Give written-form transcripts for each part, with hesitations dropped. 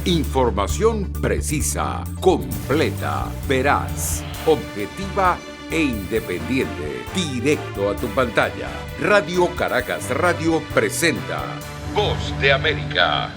Información precisa, completa, veraz, objetiva e independiente. Directo a tu pantalla. Radio Caracas Radio presenta Voz de América.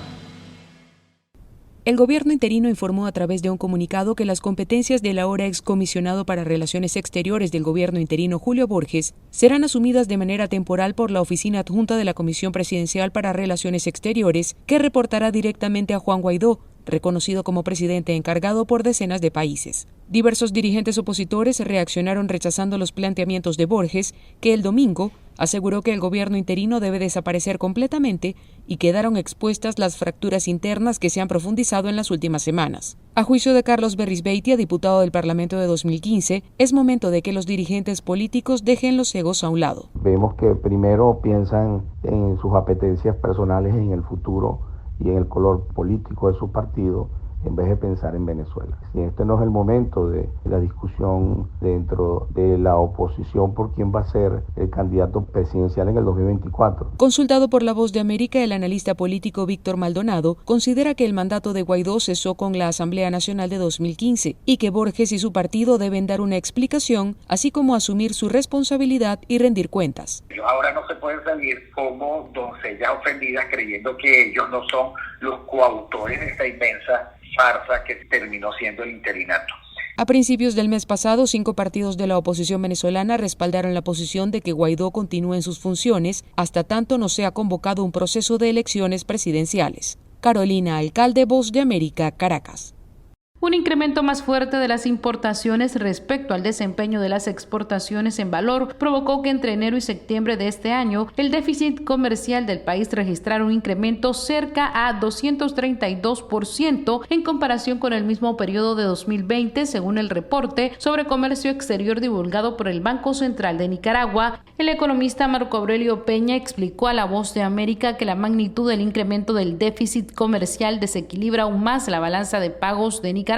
El gobierno interino informó a través de un comunicado que las competencias del ahora excomisionado para Relaciones Exteriores del gobierno interino Julio Borges serán asumidas de manera temporal por la oficina adjunta de la Comisión Presidencial para Relaciones Exteriores, que reportará directamente a Juan Guaidó, reconocido como presidente encargado por decenas de países. Diversos dirigentes opositores reaccionaron rechazando los planteamientos de Borges, que el domingo aseguró que el gobierno interino debe desaparecer completamente y quedaron expuestas las fracturas internas que se han profundizado en las últimas semanas. A juicio de Carlos Berrizbeitia, diputado del Parlamento de 2015, es momento de que los dirigentes políticos dejen los egos a un lado. Vemos que primero piensan en sus apetencias personales, en el futuro y en el color político de su partido, en vez de pensar en Venezuela. Y este no es el momento de la discusión dentro de la oposición por quién va a ser el candidato presidencial en el 2024. Consultado por La Voz de América, el analista político Víctor Maldonado considera que el mandato de Guaidó cesó con la Asamblea Nacional de 2015 y que Borges y su partido deben dar una explicación, así como asumir su responsabilidad y rendir cuentas. Ahora no se pueden salir como doncellas ofendidas creyendo que ellos no son los coautores de esta inmensa farsa que terminó siendo el interinato. A principios del mes pasado, 5 partidos de la oposición venezolana respaldaron la posición de que Guaidó continúe en sus funciones hasta tanto no sea convocado un proceso de elecciones presidenciales. Carolina Alcalde, Voz de América, Caracas. Un incremento más fuerte de las importaciones respecto al desempeño de las exportaciones en valor provocó que entre enero y septiembre de este año el déficit comercial del país registrara un incremento cerca a 232% en comparación con el mismo periodo de 2020, según el reporte sobre comercio exterior divulgado por el Banco Central de Nicaragua. El economista Marco Aurelio Peña explicó a La Voz de América que la magnitud del incremento del déficit comercial desequilibra aún más la balanza de pagos de Nicaragua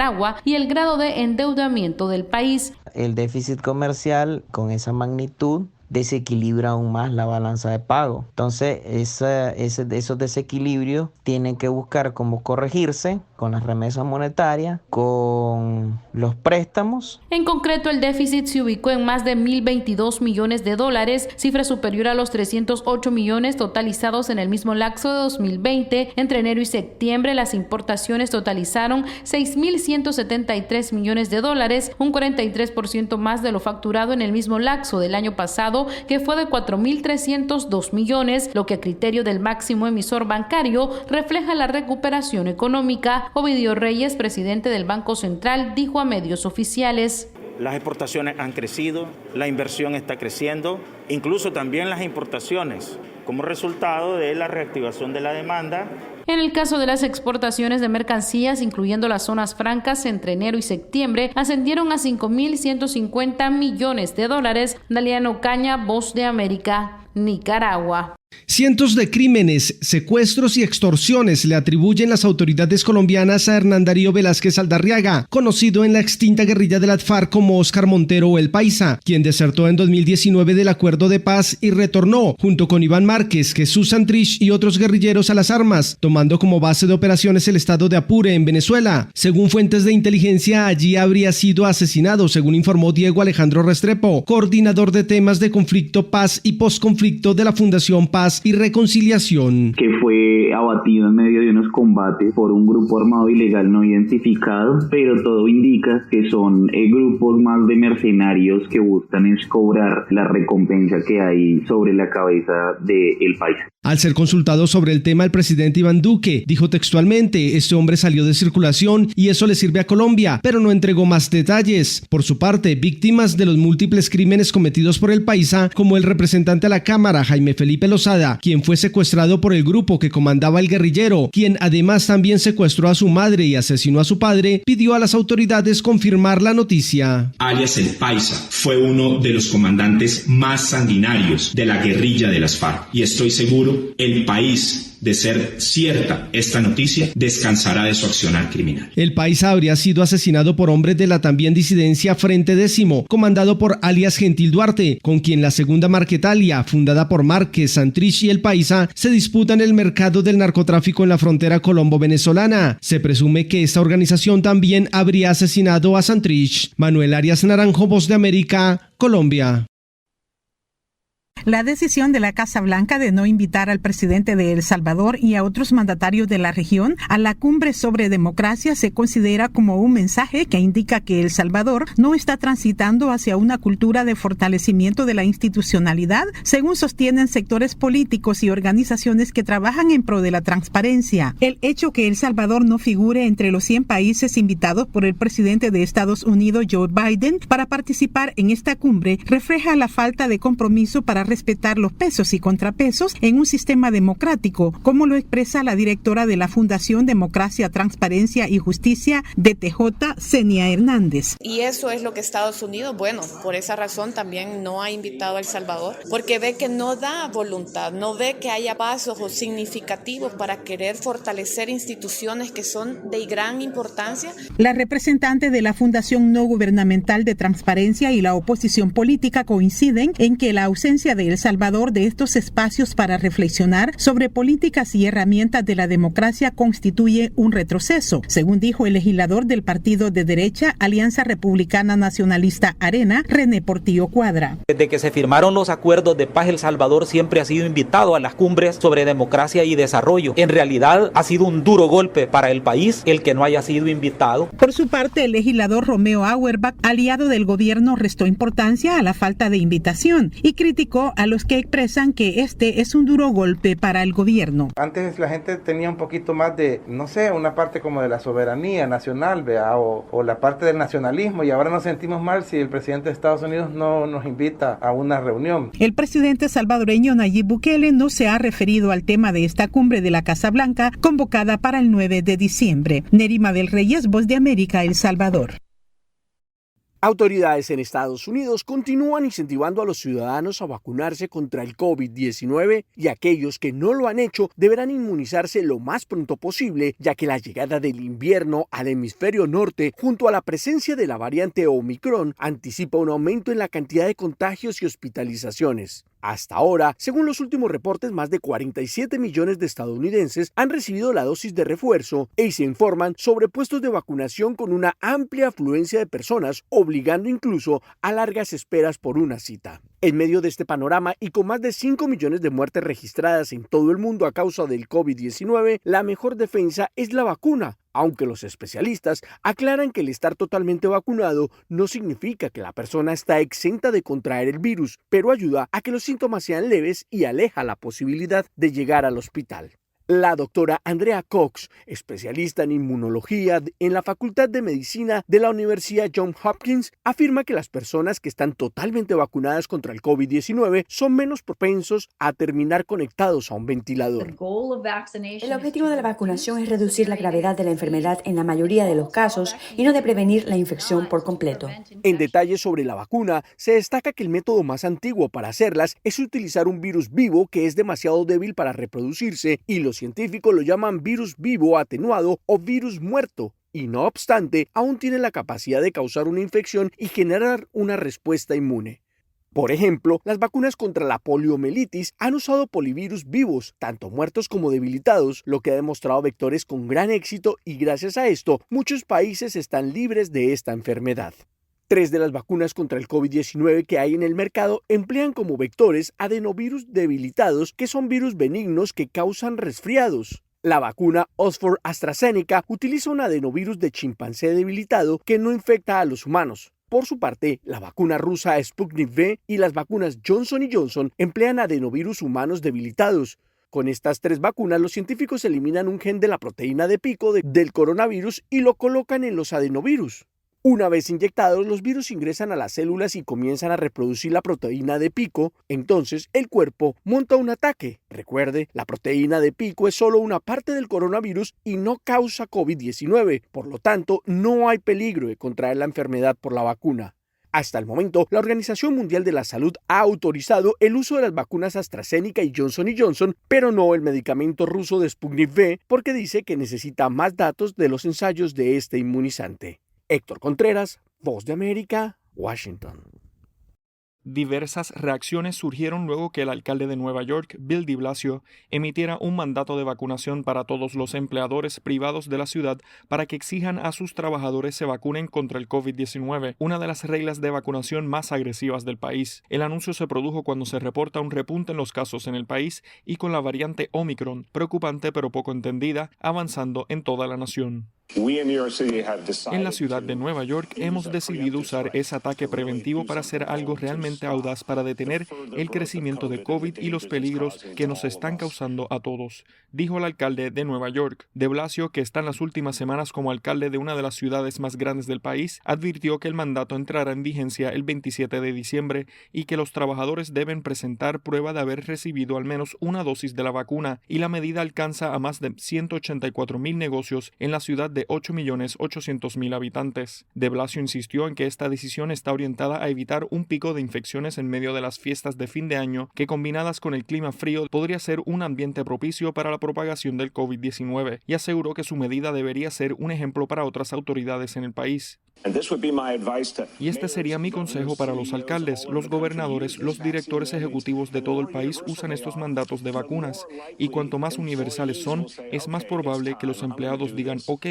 y el grado de endeudamiento del país. El déficit comercial con esa magnitud desequilibra aún más la balanza de pago. Entonces, esos desequilibrios tienen que buscar cómo corregirse con las remesas monetarias, con los préstamos. En concreto, el déficit se ubicó en más de 1.022 millones de dólares, cifra superior a los 308 millones totalizados en el mismo lapso de 2020. Entre enero y septiembre, las importaciones totalizaron 6.173 millones de dólares, un 43% más de lo facturado en el mismo lapso del año pasado, que fue de 4.302 millones, lo que a criterio del máximo emisor bancario refleja la recuperación económica. Ovidio Reyes, presidente del Banco Central, dijo a medios oficiales: las exportaciones han crecido, la inversión está creciendo, incluso también las importaciones, como resultado de la reactivación de la demanda. En el caso de las exportaciones de mercancías, incluyendo las zonas francas, entre enero y septiembre ascendieron a 5.150 millones de dólares. Daliano Caña, Voz de América, Nicaragua. Cientos de crímenes, secuestros y extorsiones le atribuyen las autoridades colombianas a Hernán Darío Velázquez Aldarriaga, conocido en la extinta guerrilla de las FARC como Óscar Montero o El Paisa, quien desertó en 2019 del acuerdo de paz y retornó, junto con Iván Márquez, Jesús Santrich y otros guerrilleros, a las armas, tomando como base de operaciones el estado de Apure, en Venezuela. Según fuentes de inteligencia, allí habría sido asesinado, según informó Diego Alejandro Restrepo, coordinador de temas de conflicto, paz y posconflicto de la Fundación Paz y Reconciliación. Que fue abatido en medio de unos combates por un grupo armado ilegal no identificado, pero todo indica que son grupos más de mercenarios que buscan es cobrar la recompensa que hay sobre la cabeza del país. Al ser consultado sobre el tema, el presidente Iván Duque dijo textualmente: este hombre salió de circulación y eso le sirve a Colombia, pero no entregó más detalles. Por su parte, víctimas de los múltiples crímenes cometidos por El Paisa, como el representante a la Cámara, Jaime Felipe Lozada, quien fue secuestrado por el grupo que comandaba el guerrillero, quien además también secuestró a su madre y asesinó a su padre, pidió a las autoridades confirmar la noticia. Alias El Paisa fue uno de los comandantes más sanguinarios de la guerrilla de las FARC y estoy seguro el país de ser cierta esta noticia, descansará de su accionar criminal. El Paisa habría sido asesinado por hombres de la también disidencia Frente Décimo, comandado por alias Gentil Duarte, con quien la segunda Marquetalia, fundada por Márquez, Santrich y el Paisa, se disputan el mercado del narcotráfico en la frontera colombo-venezolana. Se presume que esta organización también habría asesinado a Santrich. Manuel Arias Naranjo, Voz de América, Colombia. La decisión de la Casa Blanca de no invitar al presidente de El Salvador y a otros mandatarios de la región a la cumbre sobre democracia se considera como un mensaje que indica que El Salvador no está transitando hacia una cultura de fortalecimiento de la institucionalidad, según sostienen sectores políticos y organizaciones que trabajan en pro de la transparencia. El hecho que El Salvador no figure entre los 100 países invitados por el presidente de Estados Unidos, Joe Biden, para participar en esta cumbre refleja la falta de compromiso para respetar los pesos y contrapesos en un sistema democrático, como lo expresa la directora de la Fundación Democracia, Transparencia y Justicia, DTJ, Zenia Hernández. Y eso es lo que Estados Unidos, bueno, por esa razón también no ha invitado a El Salvador, porque ve que no da voluntad, no ve que haya pasos o significativos para querer fortalecer instituciones que son de gran importancia. La representante de la Fundación No Gubernamental de Transparencia y la oposición política coinciden en que la ausencia de El Salvador de estos espacios para reflexionar sobre políticas y herramientas de la democracia constituye un retroceso, según dijo el legislador del partido de derecha Alianza Republicana Nacionalista Arena, René Portillo Cuadra. Desde que se firmaron los acuerdos de paz, El Salvador siempre ha sido invitado a las cumbres sobre democracia y desarrollo. En realidad ha sido un duro golpe para el país el que no haya sido invitado. Por su parte, el legislador Romeo Auerbach, aliado del gobierno, restó importancia a la falta de invitación y criticó a los que expresan que este es un duro golpe para el gobierno. Antes la gente tenía un poquito más de, no sé, una parte como de la soberanía nacional, ¿vea? O la parte del nacionalismo, y ahora nos sentimos mal si el presidente de Estados Unidos no nos invita a una reunión. El presidente salvadoreño Nayib Bukele no se ha referido al tema de esta cumbre de la Casa Blanca convocada para el 9 de diciembre. Nerima del Reyes, Voz de América, El Salvador. Autoridades en Estados Unidos continúan incentivando a los ciudadanos a vacunarse contra el COVID-19 y aquellos que no lo han hecho deberán inmunizarse lo más pronto posible, ya que la llegada del invierno al hemisferio norte junto a la presencia de la variante Omicron anticipa un aumento en la cantidad de contagios y hospitalizaciones. Hasta ahora, según los últimos reportes, más de 47 millones de estadounidenses han recibido la dosis de refuerzo y se informan sobre puestos de vacunación con una amplia afluencia de personas, obligando incluso a largas esperas por una cita. En medio de este panorama y con más de 5 millones de muertes registradas en todo el mundo a causa del COVID-19, la mejor defensa es la vacuna, aunque los especialistas aclaran que el estar totalmente vacunado no significa que la persona está exenta de contraer el virus, pero ayuda a que los síntomas sean leves y aleja la posibilidad de llegar al hospital. La doctora Andrea Cox, especialista en inmunología en la Facultad de Medicina de la Universidad Johns Hopkins, afirma que las personas que están totalmente vacunadas contra el COVID-19 son menos propensos a terminar conectados a un ventilador. El objetivo de la vacunación es reducir la gravedad de la enfermedad en la mayoría de los casos y no de prevenir la infección por completo. En detalle sobre la vacuna, se destaca que el método más antiguo para hacerlas es utilizar un virus vivo que es demasiado débil para reproducirse y los científicos lo llaman virus vivo atenuado o virus muerto, y no obstante, aún tiene la capacidad de causar una infección y generar una respuesta inmune. Por ejemplo, las vacunas contra la poliomielitis han usado polivirus vivos, tanto muertos como debilitados, lo que ha demostrado vectores con gran éxito y gracias a esto, muchos países están libres de esta enfermedad. 3 de las vacunas contra el COVID-19 que hay en el mercado emplean como vectores adenovirus debilitados, que son virus benignos que causan resfriados. La vacuna Oxford AstraZeneca utiliza un adenovirus de chimpancé debilitado que no infecta a los humanos. Por su parte, la vacuna rusa Sputnik V y las vacunas Johnson & Johnson emplean adenovirus humanos debilitados. Con estas 3 vacunas, los científicos eliminan un gen de la proteína de pico del coronavirus y lo colocan en los adenovirus. Una vez inyectados, los virus ingresan a las células y comienzan a reproducir la proteína de pico, entonces el cuerpo monta un ataque. Recuerde, la proteína de pico es solo una parte del coronavirus y no causa COVID-19, por lo tanto, no hay peligro de contraer la enfermedad por la vacuna. Hasta el momento, la Organización Mundial de la Salud ha autorizado el uso de las vacunas AstraZeneca y Johnson & Johnson, pero no el medicamento ruso de Sputnik V, porque dice que necesita más datos de los ensayos de este inmunizante. Héctor Contreras, Voz de América, Washington. Diversas reacciones surgieron luego que el alcalde de Nueva York, Bill de Blasio, emitiera un mandato de vacunación para todos los empleadores privados de la ciudad para que exijan a sus trabajadores se vacunen contra el COVID-19, una de las reglas de vacunación más agresivas del país. El anuncio se produjo cuando se reporta un repunte en los casos en el país y con la variante Omicron, preocupante pero poco entendida, avanzando en toda la nación. En la ciudad de Nueva York hemos decidido usar ese ataque preventivo para hacer algo realmente audaz para detener el crecimiento de COVID y los peligros que nos están causando a todos, dijo el alcalde de Nueva York. De Blasio, que está en las últimas semanas como alcalde de una de las ciudades más grandes del país, advirtió que el mandato entrará en vigencia el 27 de diciembre y que los trabajadores deben presentar prueba de haber recibido al menos una dosis de la vacuna, y la medida alcanza a más de 184,000 negocios en la ciudad de 8.800.000 habitantes. De Blasio insistió en que esta decisión está orientada a evitar un pico de infecciones en medio de las fiestas de fin de año que, combinadas con el clima frío, podría ser un ambiente propicio para la propagación del COVID-19, y aseguró que su medida debería ser un ejemplo para otras autoridades en el país. Y este sería mi consejo para los alcaldes, los gobernadores, los directores ejecutivos de todo el país usan estos mandatos de vacunas, y cuanto más universales son, es más probable que los empleados digan, ok,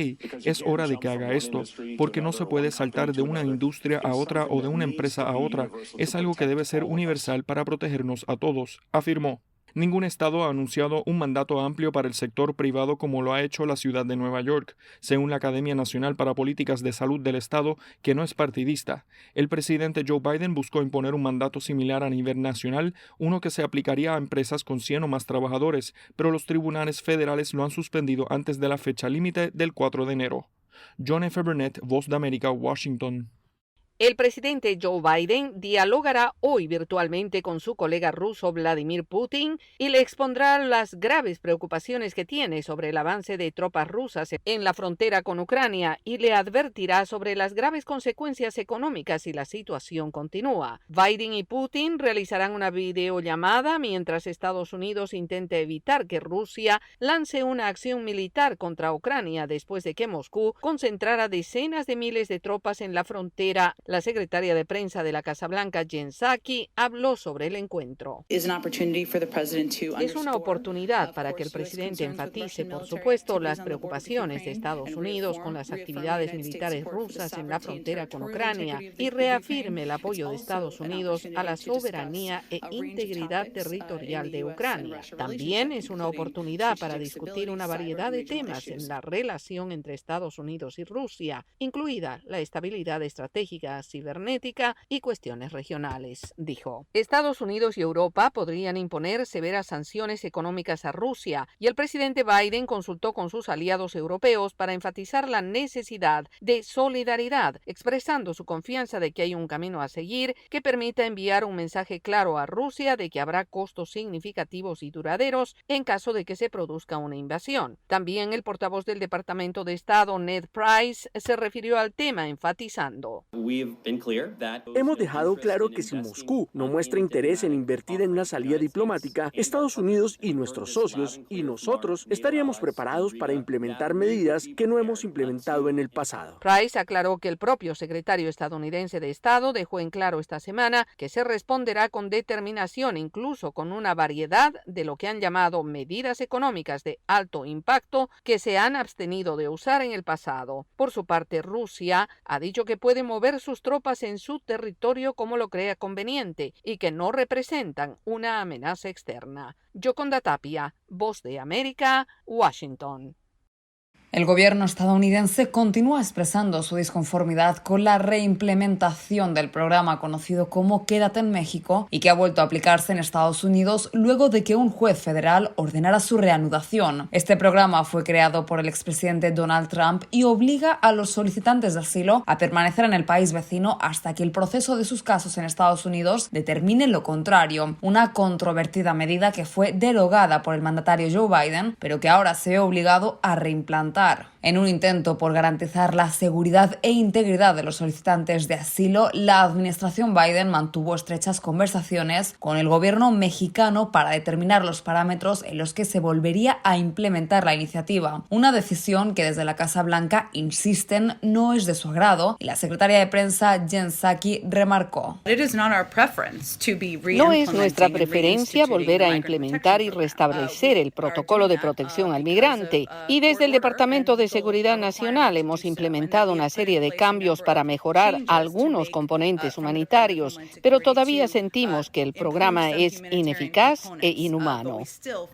es hora de que haga esto, porque no se puede saltar de una industria a otra o de una empresa a otra, es algo que debe ser universal para protegernos a todos, afirmó. Ningún estado ha anunciado un mandato amplio para el sector privado como lo ha hecho la ciudad de Nueva York, según la Academia Nacional para Políticas de Salud del Estado, que no es partidista. El presidente Joe Biden buscó imponer un mandato similar a nivel nacional, uno que se aplicaría a empresas con 100 o más trabajadores, pero los tribunales federales lo han suspendido antes de la fecha límite del 4 de enero. John F. Burnett, Voz de América, Washington. El presidente Joe Biden dialogará hoy virtualmente con su colega ruso Vladimir Putin y le expondrá las graves preocupaciones que tiene sobre el avance de tropas rusas en la frontera con Ucrania y le advertirá sobre las graves consecuencias económicas si la situación continúa. Biden y Putin realizarán una videollamada mientras Estados Unidos intenta evitar que Rusia lance una acción militar contra Ucrania después de que Moscú concentrara decenas de miles de tropas en la frontera. La secretaria de prensa de la Casa Blanca, Jen Psaki, habló sobre el encuentro. Es una oportunidad para que el presidente enfatice, por supuesto, las preocupaciones de Estados Unidos con las actividades militares rusas en la frontera con Ucrania y reafirme el apoyo de Estados Unidos a la soberanía e integridad territorial de Ucrania. También es una oportunidad para discutir una variedad de temas en la relación entre Estados Unidos y Rusia, incluida la estabilidad estratégica cibernética y cuestiones regionales, dijo. Estados Unidos y Europa podrían imponer severas sanciones económicas a Rusia, y el presidente Biden consultó con sus aliados europeos para enfatizar la necesidad de solidaridad, expresando su confianza de que hay un camino a seguir que permita enviar un mensaje claro a Rusia de que habrá costos significativos y duraderos en caso de que se produzca una invasión. También el portavoz del Departamento de Estado, Ned Price, se refirió al tema enfatizando. Hemos dejado claro que si Moscú no muestra interés en invertir en una salida diplomática, Estados Unidos y nuestros socios y nosotros estaríamos preparados para implementar medidas que no hemos implementado en el pasado. Price aclaró que el propio secretario estadounidense de Estado dejó en claro esta semana que se responderá con determinación, incluso con una variedad de lo que han llamado medidas económicas de alto impacto que se han abstenido de usar en el pasado. Por su parte, Rusia ha dicho que puede mover sus tropas en su territorio como lo crea conveniente y que no representan una amenaza externa. Yoconda Tapia, Voz de América, Washington. El gobierno estadounidense continúa expresando su disconformidad con la reimplementación del programa conocido como Quédate en México y que ha vuelto a aplicarse en Estados Unidos luego de que un juez federal ordenara su reanudación. Este programa fue creado por el expresidente Donald Trump y obliga a los solicitantes de asilo a permanecer en el país vecino hasta que el proceso de sus casos en Estados Unidos determine lo contrario. Una controvertida medida que fue derogada por el mandatario Joe Biden, pero que ahora se ve obligado a reimplantar tratar. En un intento por garantizar la seguridad e integridad de los solicitantes de asilo, la administración Biden mantuvo estrechas conversaciones con el gobierno mexicano para determinar los parámetros en los que se volvería a implementar la iniciativa. Una decisión que desde la Casa Blanca insisten no es de su agrado, y la secretaria de prensa Jen Psaki remarcó: No es nuestra preferencia volver a implementar y restablecer el protocolo de protección al migrante, y desde el Departamento de Seguridad Nacional hemos implementado una serie de cambios para mejorar algunos componentes humanitarios, pero todavía sentimos que el programa es ineficaz e inhumano.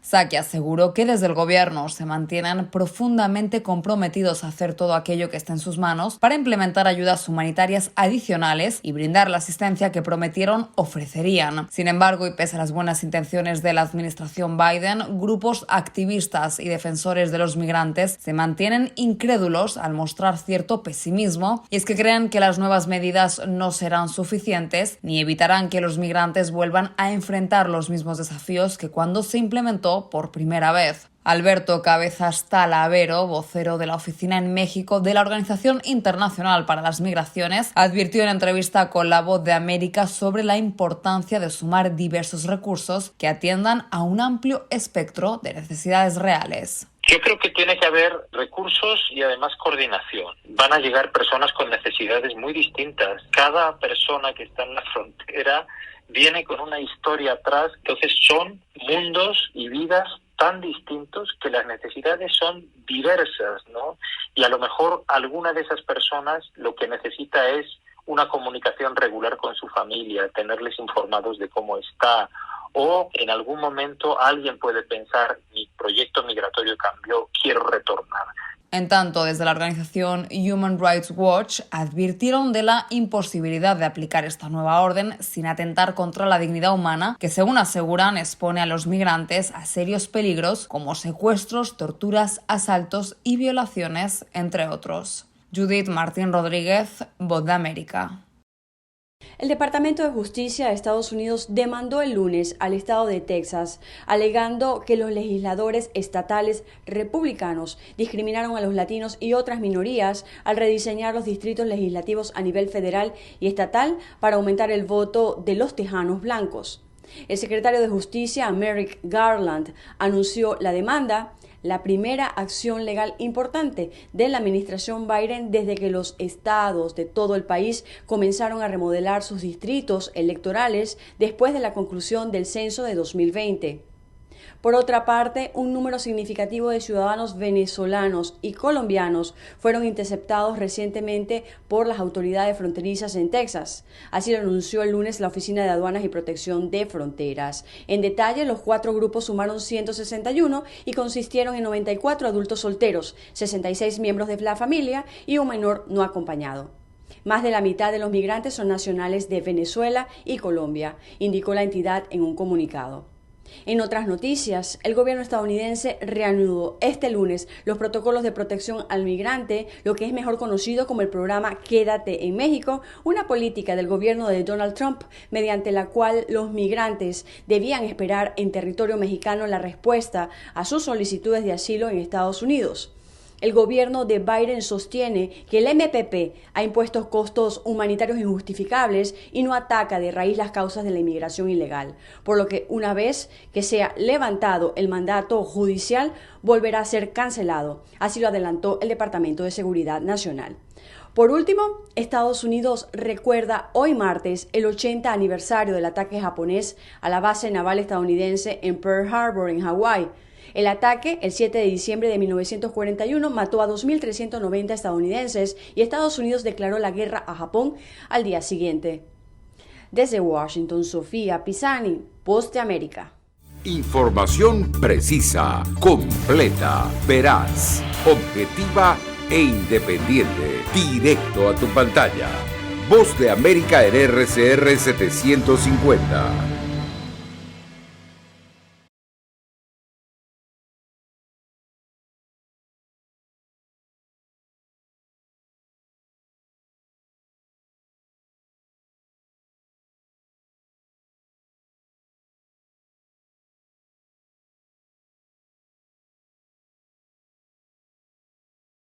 Psaki aseguró que desde el gobierno se mantienen profundamente comprometidos a hacer todo aquello que esté en sus manos para implementar ayudas humanitarias adicionales y brindar la asistencia que prometieron ofrecerían. Sin embargo, y pese a las buenas intenciones de la administración Biden, grupos activistas y defensores de los migrantes se mantienen incrédulos al mostrar cierto pesimismo, y es que creen que las nuevas medidas no serán suficientes ni evitarán que los migrantes vuelvan a enfrentar los mismos desafíos que cuando se implementó por primera vez. Alberto Cabezas Talavero, vocero de la oficina en México de la Organización Internacional para las Migraciones, advirtió en entrevista con La Voz de América sobre la importancia de sumar diversos recursos que atiendan a un amplio espectro de necesidades reales. Yo creo que tiene que haber recursos y además coordinación. Van a llegar personas con necesidades muy distintas. Cada persona que está en la frontera viene con una historia atrás, entonces son mundos y vidas tan distintos que las necesidades son diversas, ¿no? Y a lo mejor alguna de esas personas lo que necesita es una comunicación regular con su familia, tenerles informados de cómo está, o en algún momento alguien puede pensar, mi proyecto migratorio cambió, quiero retornar. En tanto, desde la organización Human Rights Watch advirtieron de la imposibilidad de aplicar esta nueva orden sin atentar contra la dignidad humana, que según aseguran expone a los migrantes a serios peligros como secuestros, torturas, asaltos y violaciones, entre otros. Judith Martín Rodríguez, Voz de América. El Departamento de Justicia de Estados Unidos demandó el lunes al estado de Texas, alegando que los legisladores estatales republicanos discriminaron a los latinos y otras minorías al rediseñar los distritos legislativos a nivel federal y estatal para aumentar el voto de los tejanos blancos. El secretario de Justicia, Merrick Garland, anunció la demanda, la primera acción legal importante de la administración Biden desde que los estados de todo el país comenzaron a remodelar sus distritos electorales después de la conclusión del censo de 2020. Por otra parte, un número significativo de ciudadanos venezolanos y colombianos fueron interceptados recientemente por las autoridades fronterizas en Texas. Así lo anunció el lunes la Oficina de Aduanas y Protección de Fronteras. En detalle, los 4 grupos sumaron 161 y consistieron en 94 adultos solteros, 66 miembros de la familia y un menor no acompañado. Más de la mitad de los migrantes son nacionales de Venezuela y Colombia, indicó la entidad en un comunicado. En otras noticias, el gobierno estadounidense reanudó este lunes los protocolos de protección al migrante, lo que es mejor conocido como el programa Quédate en México, una política del gobierno de Donald Trump, mediante la cual los migrantes debían esperar en territorio mexicano la respuesta a sus solicitudes de asilo en Estados Unidos. El gobierno de Biden sostiene que el MPP ha impuesto costos humanitarios injustificables y no ataca de raíz las causas de la inmigración ilegal, por lo que una vez que sea levantado el mandato judicial, volverá a ser cancelado. Así lo adelantó el Departamento de Seguridad Nacional. Por último, Estados Unidos recuerda hoy martes el 80 aniversario del ataque japonés a la base naval estadounidense en Pearl Harbor, en Hawái. El ataque, el 7 de diciembre de 1941, mató a 2.390 estadounidenses y Estados Unidos declaró la guerra a Japón al día siguiente. Desde Washington, Sofía Pisani, Voz de América. Información precisa, completa, veraz, objetiva e independiente. Directo a tu pantalla. Voz de América en RCR 750.